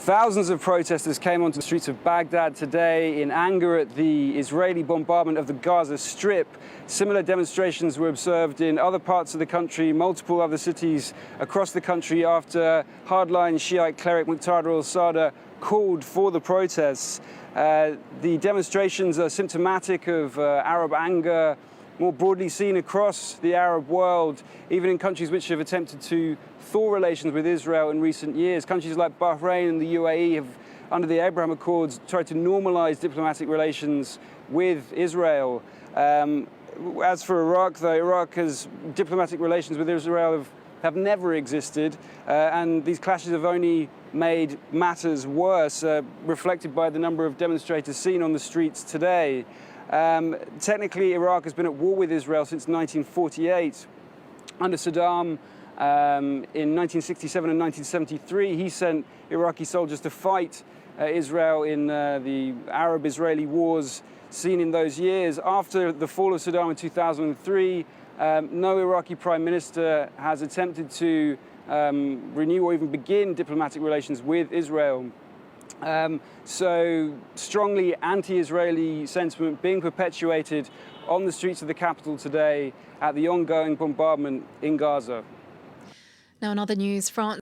Thousands of protesters came onto the streets of Baghdad today in anger at the Israeli bombardment of the Gaza Strip. Similar demonstrations were observed in other parts of the country, multiple other cities across the country after hardline Shiite cleric Muqtada al-Sadr called for the protests. The demonstrations are symptomatic of Arab anger more broadly seen across the Arab world, even in countries which have attempted to thaw relations with Israel in recent years. Countries like Bahrain and the UAE have, under the Abraham Accords, tried to normalize diplomatic relations with Israel. As for Iraq, though, Iraq's diplomatic relations with Israel have never existed, and these clashes have only made matters worse, reflected by the number of demonstrators seen on the streets today. Technically, Iraq has been at war with Israel since 1948. Under Saddam, in 1967 and 1973, he sent Iraqi soldiers to fight Israel in the Arab-Israeli wars seen in those years. After the fall of Saddam in 2003, no Iraqi prime minister has attempted to renew or even begin diplomatic relations with Israel. So strongly anti-Israeli sentiment being perpetuated on the streets of the capital today at the ongoing bombardment in Gaza. Now in other news, France